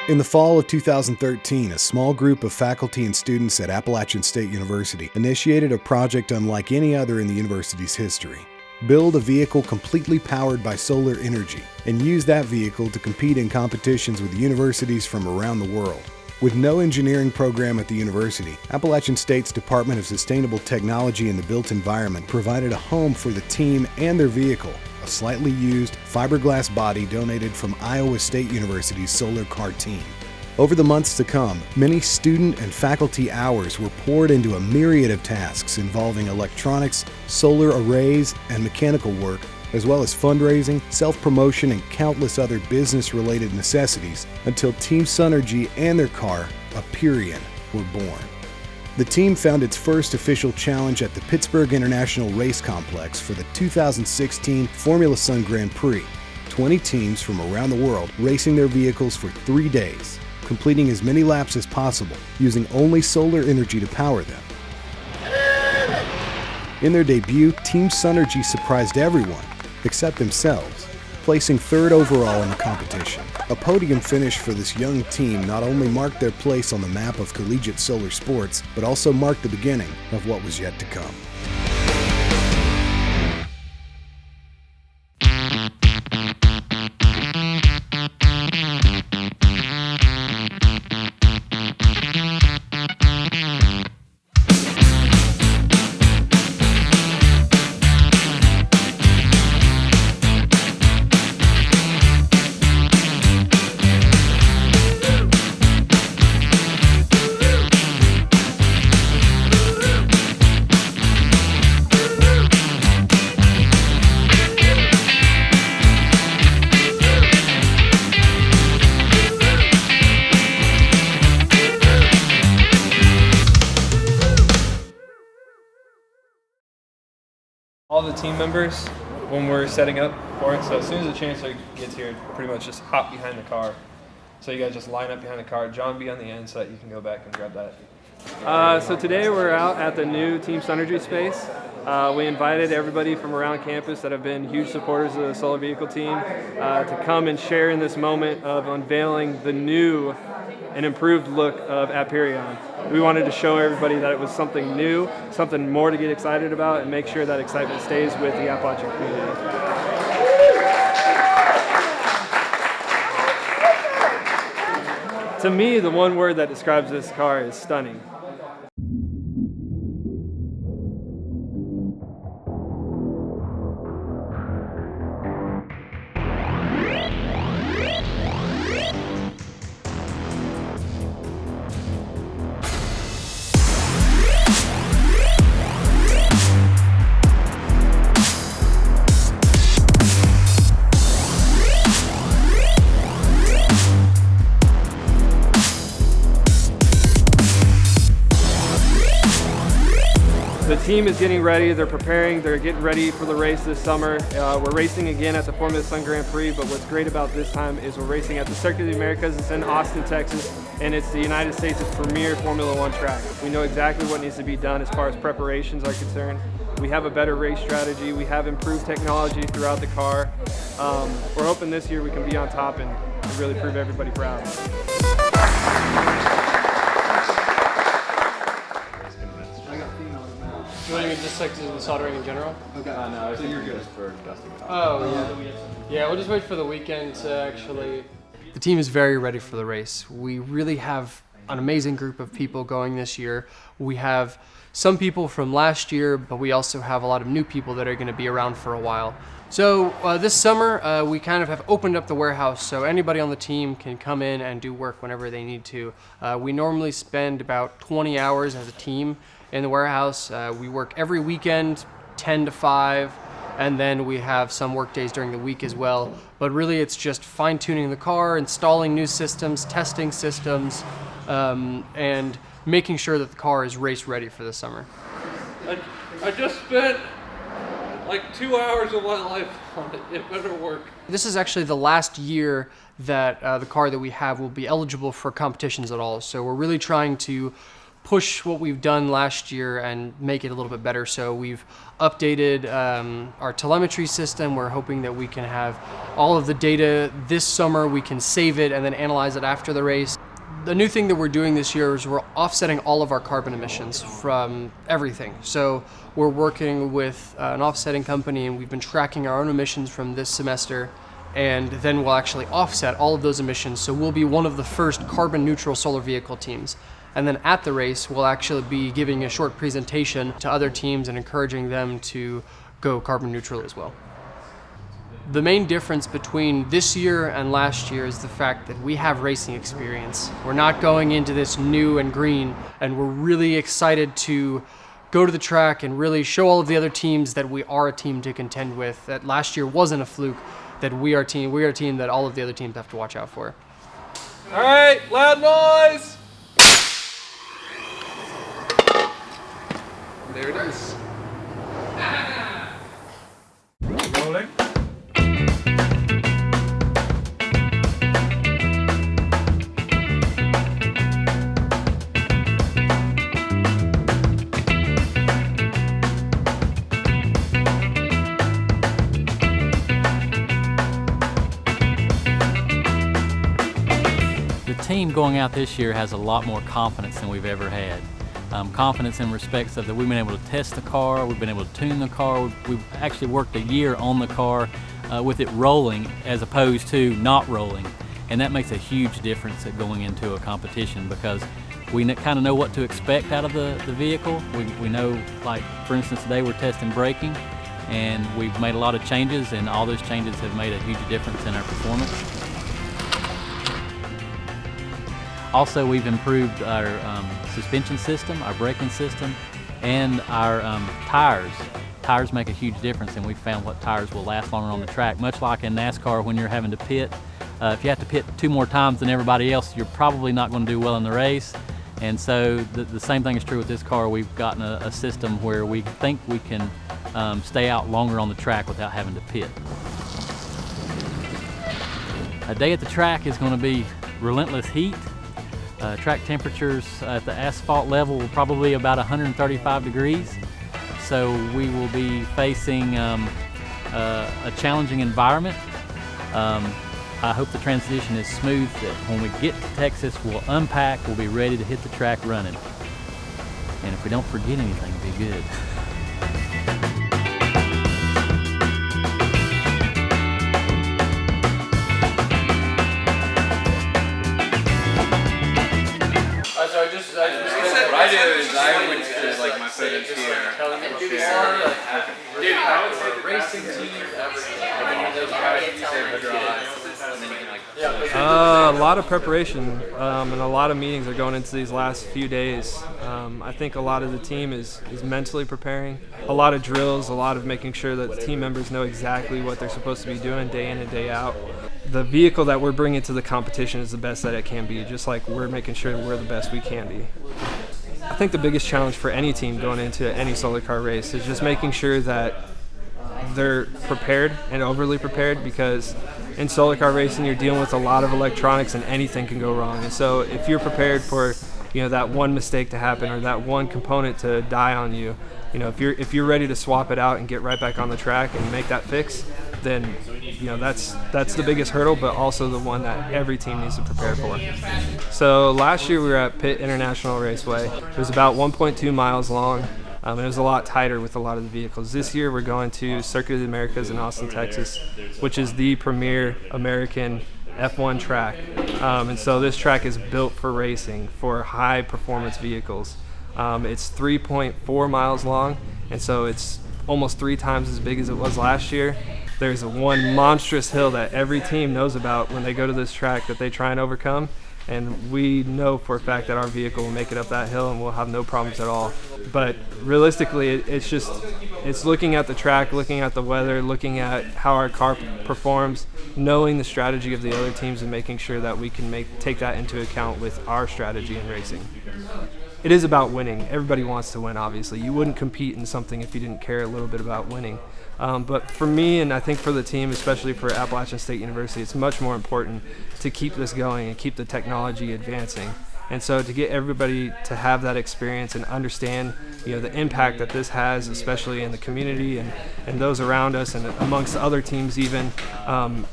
In the fall of 2013, a small group of faculty and students at Appalachian State University initiated a project unlike any other in the university's history. Build a vehicle completely powered by solar energy and use that vehicle to compete in competitions with universities from around the world. With no engineering program at the university, Appalachian State's Department of Sustainable Technology and the Built Environment provided a home for the team and their vehicle, a slightly used fiberglass body donated from Iowa State University's solar car team. Over the months to come, many student and faculty hours were poured into a myriad of tasks involving electronics, solar arrays, and mechanical work, as well as fundraising, self-promotion, and countless other business-related necessities until Team Sunergy and their car, Appalachian, were born. The team found its first official challenge at the Pittsburgh International Race Complex for the 2016 Formula Sun Grand Prix. 20 teams from around the world racing their vehicles for 3 days, completing as many laps as possible, using only solar energy to power them. In their debut, Team Sunergy surprised everyone, except themselves, placing third overall in the competition. A podium finish for this young team not only marked their place on the map of collegiate solar sports, but also marked the beginning of what was yet to come. All the team members, when we're setting up for it, so as soon as the chancellor gets here, pretty much just hop behind the car. So you guys just line up behind the car. John, be on the end so that you can go back and grab that. So today we're out at the new Team Sunergy space. We invited everybody from around campus that have been huge supporters of the solar vehicle team to come and share in this moment of unveiling the new and improved look of Appalachian. We wanted to show everybody that it was something new, something more to get excited about, and make sure that excitement stays with the Appalachian community. To me, the one word that describes this car is stunning. The team is getting ready, they're preparing, they're getting ready for the race this summer. We're racing again at the Formula Sun Grand Prix, but what's great about this time is we're racing at the Circuit of the Americas. It's in Austin, Texas, and it's the United States' premier Formula One track. We know exactly what needs to be done as far as preparations are concerned. We have a better race strategy, we have improved technology throughout the car. We're hoping this year we can be on top and really prove everybody proud. You want me to just like do the soldering in general? Okay. No, so you're good for dusting it off. Oh, yeah. Yeah, we'll just wait for the weekend to actually... The team is very ready for the race. We really have an amazing group of people going this year. We have some people from last year, but we also have a lot of new people that are going to be around for a while. So this summer, we kind of have opened up the warehouse so anybody on the team can come in and do work whenever they need to. We normally spend about 20 hours as a team in the warehouse. We work every weekend, 10 to 5, and then we have some work days during the week as well. But really it's just fine-tuning the car, installing new systems, testing systems, and making sure that the car is race ready for the summer. I just spent like 2 hours of my life on it. It better work. This is actually the last year that the car that we have will be eligible for competitions at all. So we're really trying to push what we've done last year and make it a little bit better. So we've updated our telemetry system. We're hoping that we can have all of the data this summer. We can save it and then analyze it after the race. The new thing that we're doing this year is we're offsetting all of our carbon emissions from everything. So we're working with an offsetting company, and we've been tracking our own emissions from this semester, and then we'll actually offset all of those emissions. So we'll be one of the first carbon neutral solar vehicle teams. And then at the race, we'll actually be giving a short presentation to other teams and encouraging them to go carbon neutral as well. The main difference between this year and last year is the fact that we have racing experience. We're not going into this new and green, and we're really excited to go to the track and really show all of the other teams that we are a team to contend with, that last year wasn't a fluke, that we are a team that all of the other teams have to watch out for. All right, loud noise. There it is. Rolling. The team going out this year has a lot more confidence than we've ever had. Confidence in respects of that we've been able to test the car, we've been able to tune the car, we've actually worked a year on the car with it rolling as opposed to not rolling. And that makes a huge difference at going into a competition, because we kind of know what to expect out of the vehicle. We know, like for instance today we're testing braking, and we've made a lot of changes, and all those changes have made a huge difference in our performance. Also, we've improved our suspension system, our braking system, and our tires. Tires make a huge difference, and we've found what tires will last longer on the track. Much like in NASCAR, when you're having to pit, if you have to pit 2 more times than everybody else, you're probably not going to do well in the race. And so the same thing is true with this car. We've gotten a system where we think we can stay out longer on the track without having to pit. A day at the track is going to be relentless heat. Track temperatures at the asphalt level will probably about 135 degrees. So we will be facing a challenging environment. I hope the transition is smooth, that when we get to Texas, we'll unpack, we'll be ready to hit the track running. And if we don't forget anything, it'll be good. What I do is I would just like my footage here. Dude, I would say racing team, A lot of preparation and a lot of meetings are going into these last few days. I think a lot of the team is mentally preparing. A lot of drills, a lot of making sure that the team members know exactly what they're supposed to be doing day in and day out. The vehicle that we're bringing to the competition is the best that it can be, just like we're making sure we're the best we can be. I think the biggest challenge for any team going into any solar car race is just making sure that they're prepared and overly prepared, because in solar car racing you're dealing with a lot of electronics and anything can go wrong. And so if you're prepared for that one mistake to happen or that one component to die on you, if you're ready to swap it out and get right back on the track and make that fix, then that's the biggest hurdle, but also the one that every team needs to prepare for. So last year we were at Pitt International Raceway. It was about 1.2 miles long. It was a lot tighter with a lot of the vehicles. This year we're going to Circuit of the Americas in Austin, Texas, which is the premier American F1 track. And so this track is built for racing, for high performance vehicles. It's 3.4 miles long, and so it's almost 3 times as big as it was last year. There's one monstrous hill that every team knows about when they go to this track that they try and overcome, and we know for a fact that our vehicle will make it up that hill and we'll have no problems at all. But realistically, it's looking at the track, looking at the weather, looking at how our car performs, knowing the strategy of the other teams and making sure that we can take that into account with our strategy in racing. It is about winning. Everybody wants to win, obviously. You wouldn't compete in something if you didn't care a little bit about winning. But for me, and I think for the team, especially for Appalachian State University, it's much more important to keep this going and keep the technology advancing. And so to get everybody to have that experience and understand, the impact that this has, especially in the community and those around us and amongst other teams even,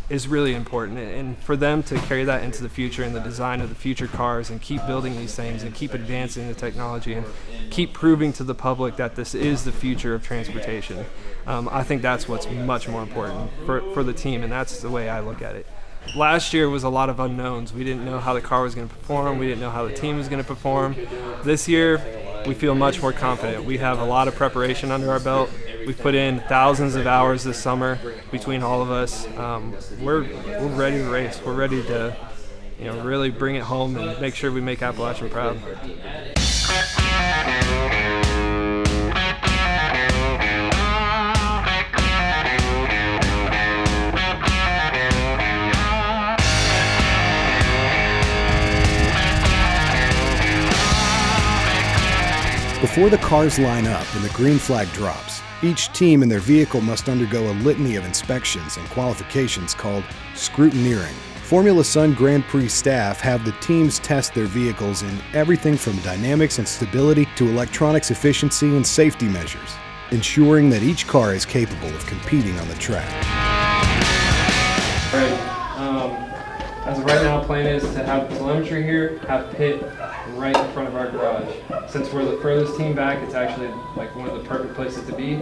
is really important. And for them to carry that into the future and the design of the future cars and keep building these things and keep advancing the technology and keep proving to the public that this is the future of transportation. I think that's what's much more important for the team, and that's the way I look at it. Last year was a lot of unknowns. We didn't know how the car was going to perform. We didn't know how the team was going to perform. This year, we feel much more confident. We have a lot of preparation under our belt. We've put in thousands of hours this summer between all of us. We're ready to race. We're ready to, really bring it home and make sure we make Appalachian proud. Before the cars line up and the green flag drops, each team and their vehicle must undergo a litany of inspections and qualifications called scrutineering. Formula Sun Grand Prix staff have the teams test their vehicles in everything from dynamics and stability to electronics efficiency and safety measures, ensuring that each car is capable of competing on the track. As of right now, the plan is to have telemetry here, have pit right in front of our garage. Since we're the furthest team back, it's actually like one of the perfect places to be.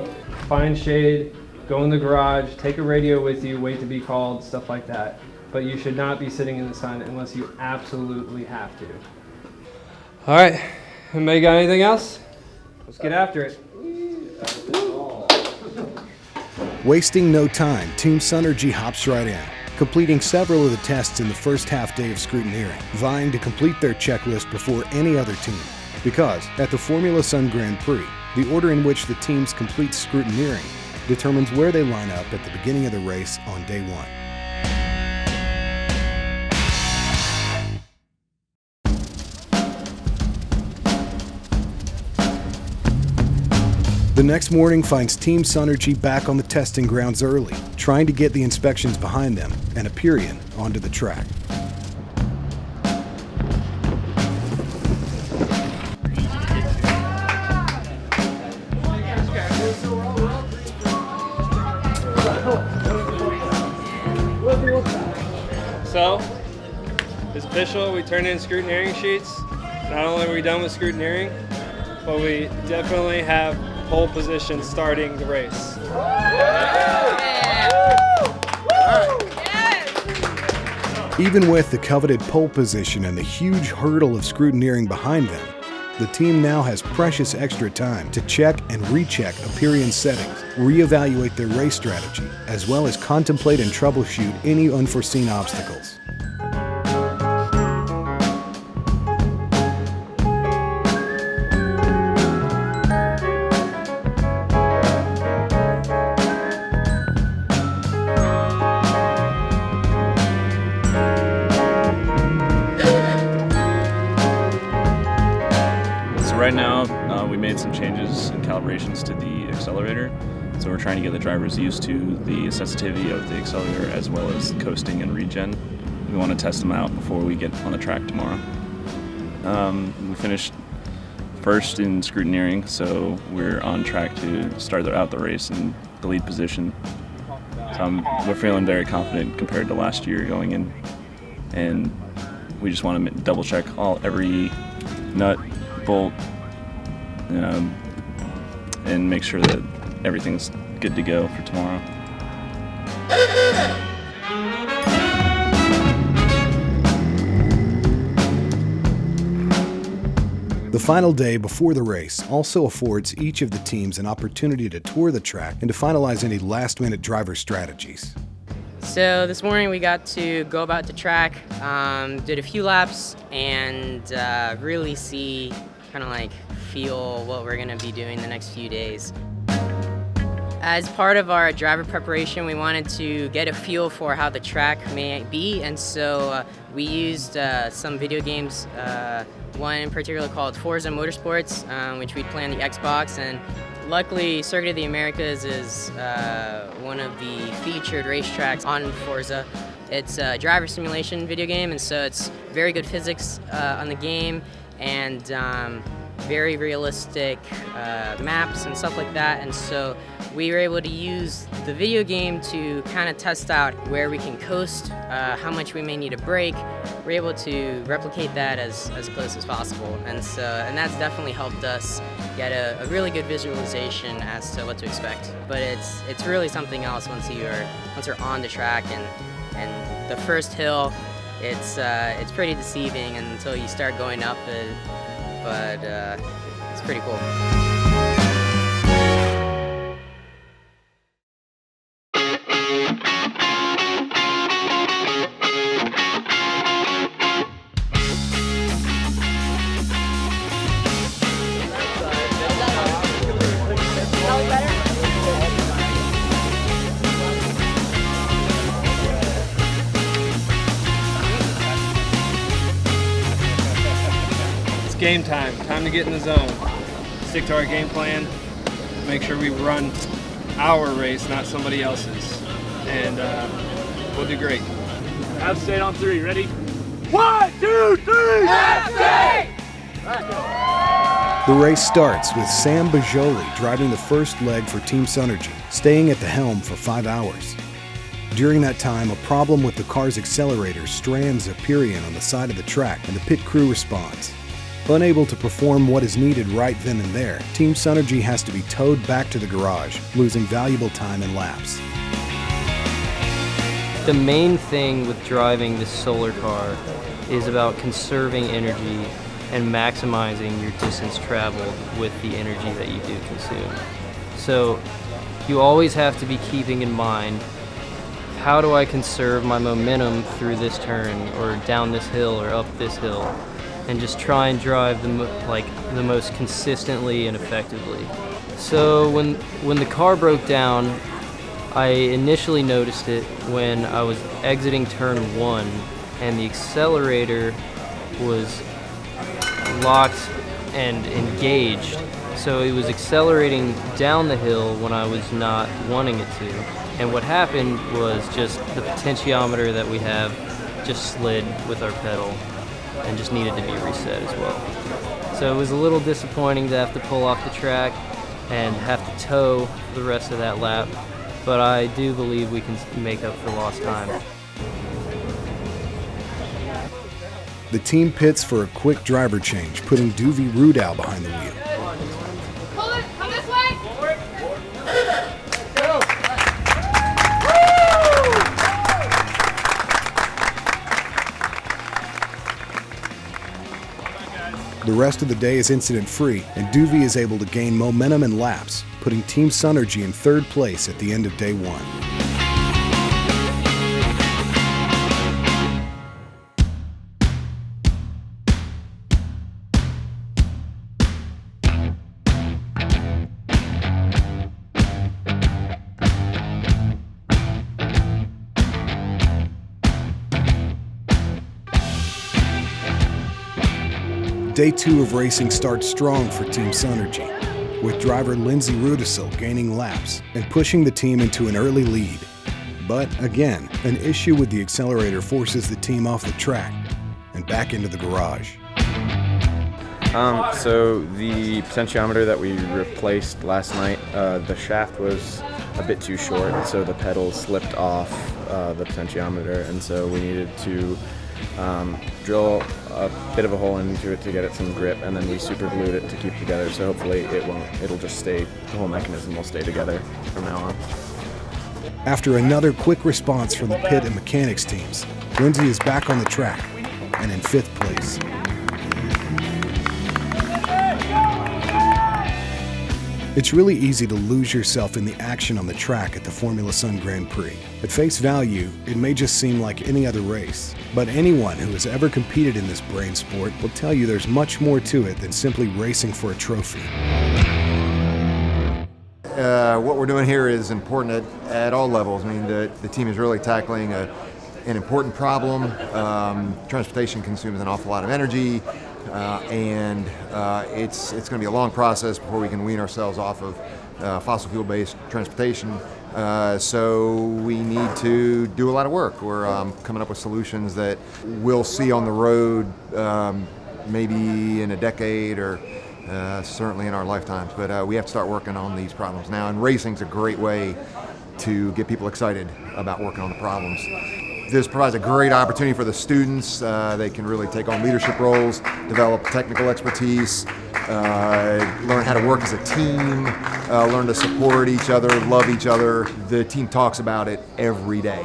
Find shade, go in the garage, take a radio with you, wait to be called, stuff like that. But you should not be sitting in the sun unless you absolutely have to. All right, anybody got anything else? Let's get after it. Wasting no time, Team Sunergy hops right in, completing several of the tests in the first half day of scrutineering, vying to complete their checklist before any other team. Because at the Formula Sun Grand Prix, the order in which the teams complete scrutineering determines where they line up at the beginning of the race on day one. The next morning finds Team Sunergy back on the testing grounds early, trying to get the inspections behind them and a period onto the track. So, it's official, we turned in scrutineering sheets. Not only are we done with scrutineering, but we definitely have pole position starting the race. Even with the coveted pole position and the huge hurdle of scrutineering behind them, the team now has precious extra time to check and recheck Appalachian settings, reevaluate their race strategy, as well as contemplate and troubleshoot any unforeseen obstacles. Right now, we made some changes and calibrations to the accelerator. So we're trying to get the drivers used to the sensitivity of the accelerator as well as coasting and regen. We want to test them out before we get on the track tomorrow. We finished first in scrutineering, so we're on track to start out the race in the lead position. So we're feeling very confident compared to last year going in, and we just want to double check every nut, bolt, and make sure that everything's good to go for tomorrow. The final day before the race also affords each of the teams an opportunity to tour the track and to finalize any last-minute driver strategies. So this morning we got to go about the track, did a few laps, and really feel what we're going to be doing the next few days. As part of our driver preparation, we wanted to get a feel for how the track may be, and so we used some video games, one in particular called Forza Motorsports, which we'd play on the Xbox, and luckily Circuit of the Americas is one of the featured racetracks on Forza. It's a driver simulation video game, and so it's very good physics on the game, and very realistic maps and stuff like that. And so we were able to use the video game to kind of test out where we can coast, how much we may need to brake. We're able to replicate that as close as possible, and that's definitely helped us get a really good visualization as to what to expect. But it's really something else once you're on the track, and the first hill, it's pretty deceiving until you start going up it, but it's pretty cool. Game time to get in the zone, stick to our game plan, make sure we run our race, not somebody else's, and we'll do great. Have state on 3, ready? 1, 2, 3! The race starts with Sam Bajoli driving the first leg for Team Sunergy, staying at the helm for 5 hours. During that time, a problem with the car's accelerator strands Appalachian on the side of the track, and the pit crew responds. Unable to perform what is needed right then and there, Team Sunergy has to be towed back to the garage, losing valuable time in laps. The main thing with driving this solar car is about conserving energy and maximizing your distance traveled with the energy that you do consume. So you always have to be keeping in mind, how do I conserve my momentum through this turn or down this hill or up this hill? And just try and drive the most consistently and effectively. So when the car broke down, I initially noticed it when I was exiting turn 1 and the accelerator was locked and engaged. So it was accelerating down the hill when I was not wanting it to. And what happened was just the potentiometer that we have just slid with our pedal and just needed to be reset as well. So it was a little disappointing to have to pull off the track and have to tow the rest of that lap, but I do believe we can make up for lost time. The team pits for a quick driver change, putting Duvi Rudau behind the wheel. Pull it, come this way! The rest of the day is incident-free, and Duvi is able to gain momentum and laps, putting Team Sunergy in 3rd place at the end of day 1. Day 2 of racing starts strong for Team Sunergy, with driver Lindsay Rudisill gaining laps and pushing the team into an early lead. But again, an issue with the accelerator forces the team off the track and back into the garage. So the potentiometer that we replaced last night, the shaft was a bit too short, so the pedal slipped off the potentiometer, and so we needed to drill a bit of a hole into it to get it some grip, and then we super glued it to keep it together, so hopefully it'll just stay, the whole mechanism will stay together from now on. After another quick response from the pit and mechanics teams, Lindsay is back on the track and in 5th place. It's really easy to lose yourself in the action on the track at the Formula Sun Grand Prix. At face value, it may just seem like any other race, but anyone who has ever competed in this brain sport will tell you there's much more to it than simply racing for a trophy. What we're doing here is important at all levels. I mean, the team is really tackling an important problem. Transportation consumes an awful lot of energy. And it's going to be a long process before we can wean ourselves off of fossil fuel-based transportation. So we need to do a lot of work. We're coming up with solutions that we'll see on the road maybe in a decade or certainly in our lifetimes. But we have to start working on these problems now, and racing's a great way to get people excited about working on the problems. This provides a great opportunity for the students. They can really take on leadership roles, develop technical expertise, learn how to work as a team, learn to support each other, love each other. The team talks about it every day.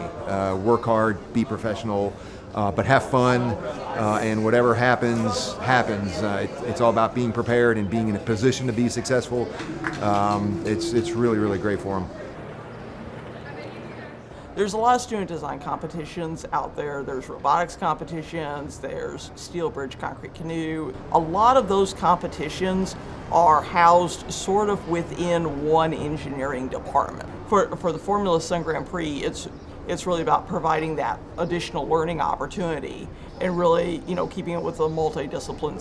Work hard, be professional, but have fun, and whatever happens, happens. It's all about being prepared and being in a position to be successful. It's really, really great for them. There's a lot of student design competitions out there. There's robotics competitions, there's steel bridge, concrete canoe. A lot of those competitions are housed sort of within one engineering department. For the Formula Sun Grand Prix, it's really about providing that additional learning opportunity and really, keeping it with a multidiscipline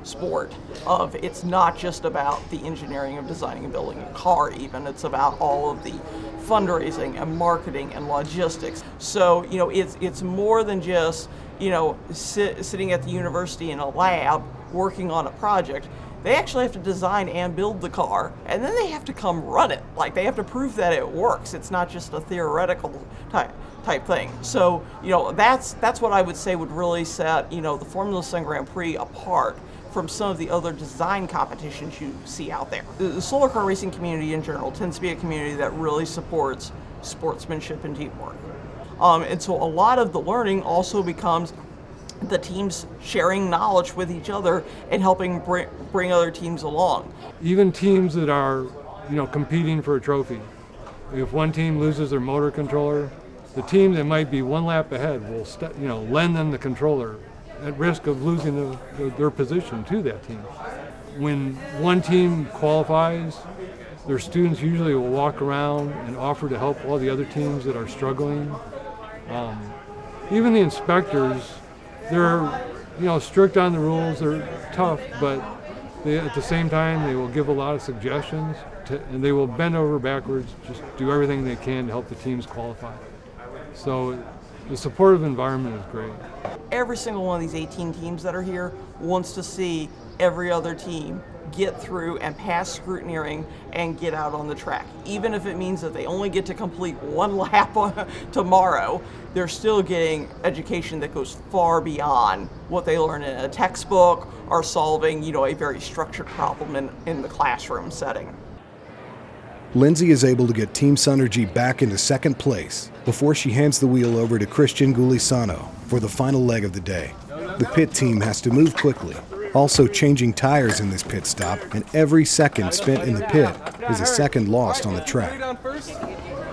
sport of it's not just about the engineering of designing and building a car even, it's about all of the fundraising and marketing and logistics. So, it's more than just, sitting at the university in a lab working on a project. They actually have to design and build the car, and then they have to come run it. Like, they have to prove that it works. It's not just a theoretical type thing. So, that's what I would say would really set, the Formula Sun Grand Prix apart from some of the other design competitions you see out there. The solar car racing community in general tends to be a community that really supports sportsmanship and teamwork. And so a lot of the learning also becomes the teams sharing knowledge with each other and helping bring other teams along. Even teams that are, competing for a trophy, if one team loses their motor controller, the team that might be one lap ahead will, lend them the controller at risk of losing their position to that team. When one team qualifies, their students usually will walk around and offer to help all the other teams that are struggling. Even the inspectors, they're strict on the rules, they're tough, but at the same time they will give a lot of suggestions and they will bend over backwards, just do everything they can to help the teams qualify. So the supportive environment is great. Every single one of these 18 teams that are here wants to see every other team get through and pass scrutineering and get out on the track. Even if it means that they only get to complete one lap tomorrow, they're still getting education that goes far beyond what they learn in a textbook or solving, a very structured problem in the classroom setting. Lindsay is able to get Team Sunergy back into second place before she hands the wheel over to Christian Gulisano for the final leg of the day. The pit team has to move quickly, also changing tires in this pit stop, and every second spent in the pit is a second lost on the track. All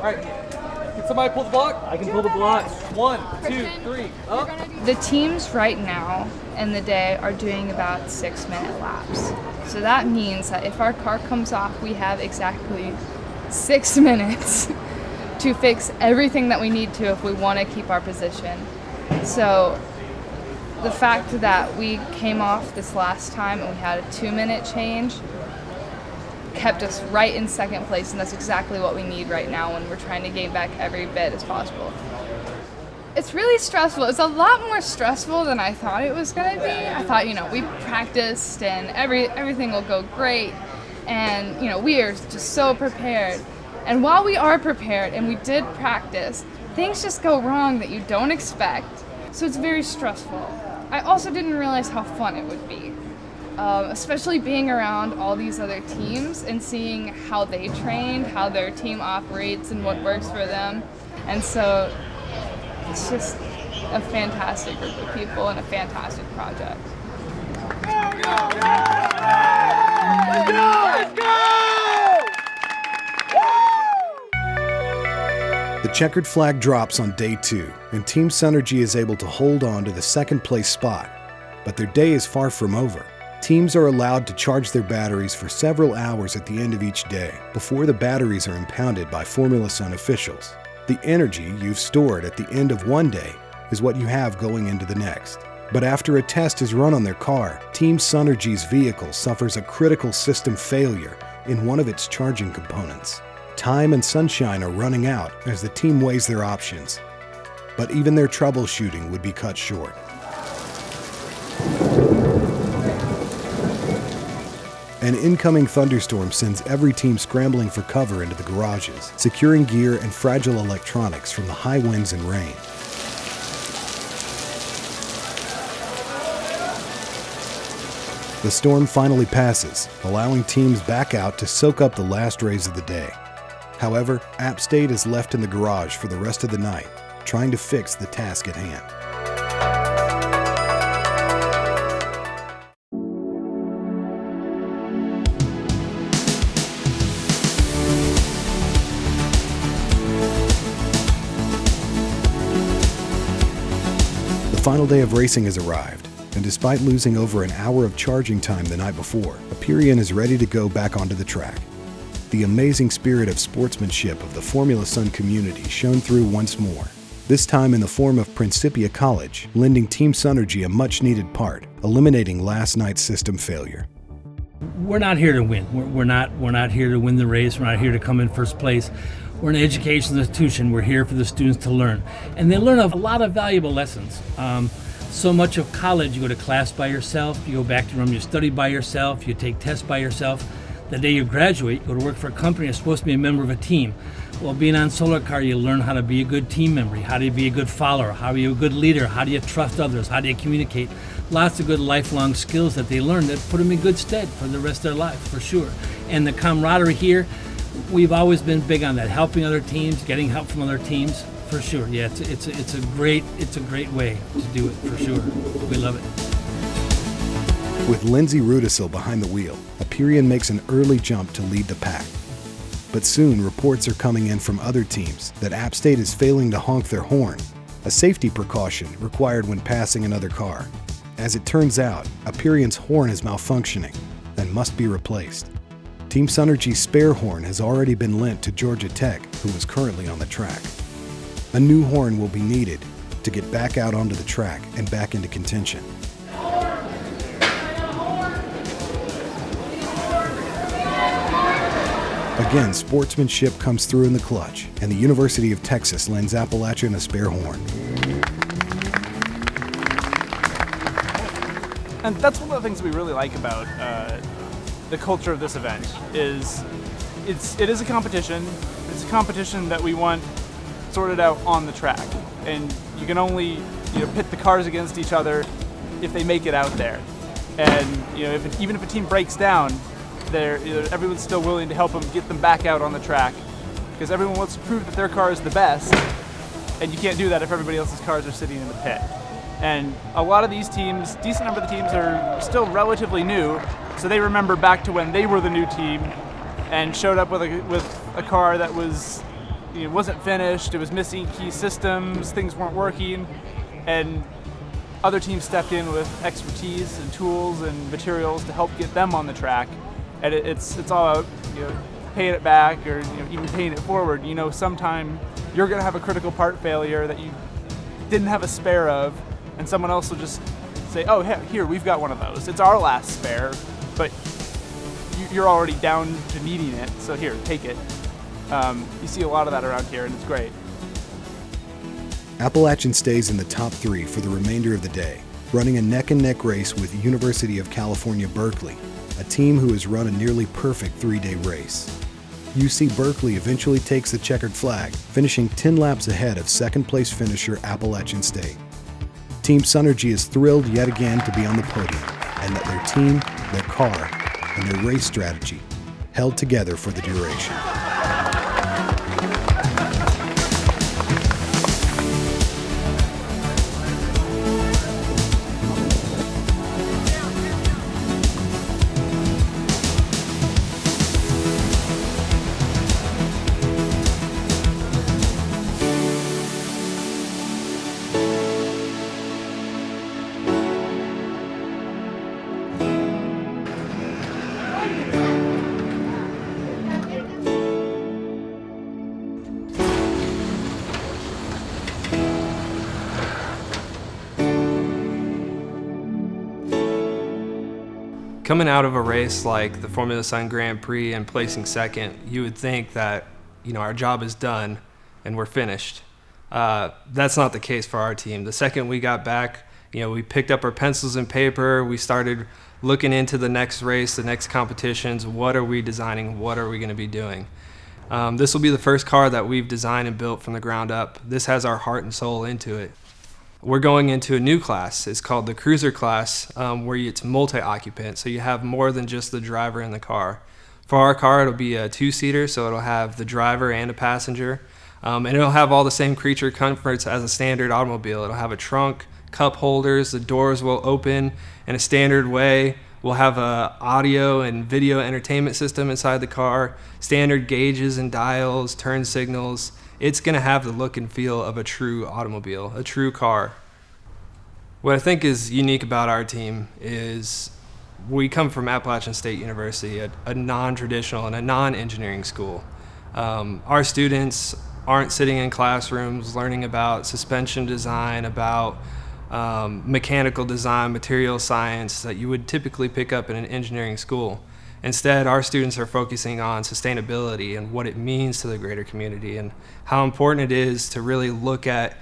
right, can somebody pull the block? I can pull the block. 1, 2, 3, up. The teams right now in the day are doing about 6-minute laps. So that means that if our car comes off, we have exactly 6 minutes to fix everything that we need to if we want to keep our position. So the fact that we came off this last time and we had a 2-minute change kept us right in second place, and that's exactly what we need right now when we're trying to gain back every bit as possible. It's really stressful. It's a lot more stressful than I thought it was going to be. I thought, we practiced and everything will go great, and we are just so prepared. And while we are prepared and we did practice, things just go wrong that you don't expect. So it's very stressful. I also didn't realize how fun it would be, especially being around all these other teams and seeing how they trained, how their team operates and what works for them. And so it's just a fantastic group of people and a fantastic project. Let's go! The checkered flag drops on day 2, and Team Sunergy is able to hold on to the second place spot. But their day is far from over. Teams are allowed to charge their batteries for several hours at the end of each day before the batteries are impounded by Formula Sun officials. The energy you've stored at the end of one day is what you have going into the next. But after a test is run on their car, Team Sunergy's vehicle suffers a critical system failure in one of its charging components. Time and sunshine are running out as the team weighs their options. But even their troubleshooting would be cut short. An incoming thunderstorm sends every team scrambling for cover into the garages, securing gear and fragile electronics from the high winds and rain. The storm finally passes, allowing teams back out to soak up the last rays of the day. However, App State is left in the garage for the rest of the night, trying to fix the task at hand. The final day of racing has arrived, and despite losing over an hour of charging time the night before, Appalachian is ready to go back onto the track. The amazing spirit of sportsmanship of the Formula Sun community shone through once more, this time in the form of Principia College, lending Team Sunergy a much-needed part, eliminating last night's system failure. We're not here to win. We're not here to win the race. We're not here to come in first place. We're an educational institution. We're here for the students to learn. And they learn a lot of valuable lessons. So much of college, you go to class by yourself, you go back to your room, you study by yourself, you take tests by yourself. The day you graduate, you go to work for a company, you're supposed to be a member of a team. Well, being on Solar Car, you learn how to be a good team member, how do you be a good follower, how are you a good leader, how do you trust others, how do you communicate. Lots of good lifelong skills that they learn that put them in good stead for the rest of their life, for sure. And the camaraderie here, we've always been big on that, helping other teams, getting help from other teams, for sure. Yeah, it's a great way to do it, for sure. We love it. With Lindsay Rudisil behind the wheel, Appalachian makes an early jump to lead the pack. But soon, reports are coming in from other teams that App State is failing to honk their horn, a safety precaution required when passing another car. As it turns out, Appalachian's horn is malfunctioning and must be replaced. Team Sunergy's spare horn has already been lent to Georgia Tech, who is currently on the track. A new horn will be needed to get back out onto the track and back into contention. Again, sportsmanship comes through in the clutch, and the University of Texas lends Appalachian a spare horn. And that's one of the things we really like about the culture of this event is it is a competition. It's a competition that we want sorted out on the track, and you can only pit the cars against each other if they make it out there. And even if a team breaks down, everyone's still willing to help them get them back out on the track, because everyone wants to prove that their car is the best, and you can't do that if everybody else's cars are sitting in the pit. And a lot of these teams, decent number of the teams, are still relatively new, so they remember back to when they were the new team and showed up with a car that was wasn't finished, it was missing key systems, things weren't working, and other teams stepped in with expertise and tools and materials to help get them on the track. And it's all about paying it back or even paying it forward. Sometime you're going to have a critical part failure that you didn't have a spare of, and someone else will just say, oh, here, we've got one of those. It's our last spare, but you're already down to needing it, so here, take it. You see a lot of that around here, and it's great. Appalachian stays in the top 3 for the remainder of the day, running a neck-and-neck race with University of California, Berkeley, a team who has run a nearly perfect 3-day race. UC Berkeley eventually takes the checkered flag, finishing 10 laps ahead of second-place finisher Appalachian State. Team Sunergy is thrilled yet again to be on the podium, and that their team, their car, and their race strategy held together for the duration. Coming out of a race like the Formula Sun Grand Prix and placing second, you would think that our job is done and we're finished. That's not the case for our team. The second we got back, we picked up our pencils and paper. We started looking into the next race, the next competitions. What are we designing? What are we going to be doing? This will be the first car that we've designed and built from the ground up. This has our heart and soul into it. We're going into a new class. It's called the cruiser class, where it's multi-occupant, so you have more than just the driver in the car. For our car, it'll be a two-seater, so it'll have the driver and a passenger, and it'll have all the same creature comforts as a standard automobile. It'll have a trunk, cup holders, the doors will open in a standard way. We'll have a audio and video entertainment system inside the car, standard gauges and dials, turn signals. It's going to have the look and feel of a true automobile, a true car. What I think is unique about our team is we come from Appalachian State University, a non-traditional and a non-engineering school. Our students aren't sitting in classrooms learning about suspension design, about mechanical design, material science that you would typically pick up in an engineering school. Instead, our students are focusing on sustainability and what it means to the greater community and how important it is to really look at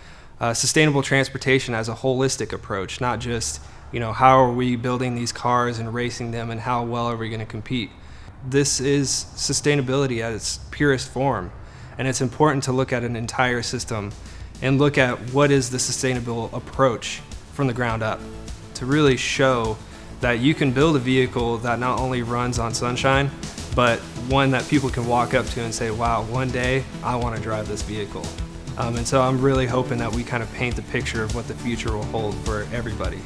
sustainable transportation as a holistic approach, not just, how are we building these cars and racing them and how well are we going to compete. This is sustainability at its purest form, and it's important to look at an entire system and look at what is the sustainable approach from the ground up to really show that you can build a vehicle that not only runs on sunshine, but one that people can walk up to and say, wow, one day I want to drive this vehicle. And so I'm really hoping that we kind of paint the picture of what the future will hold for everybody.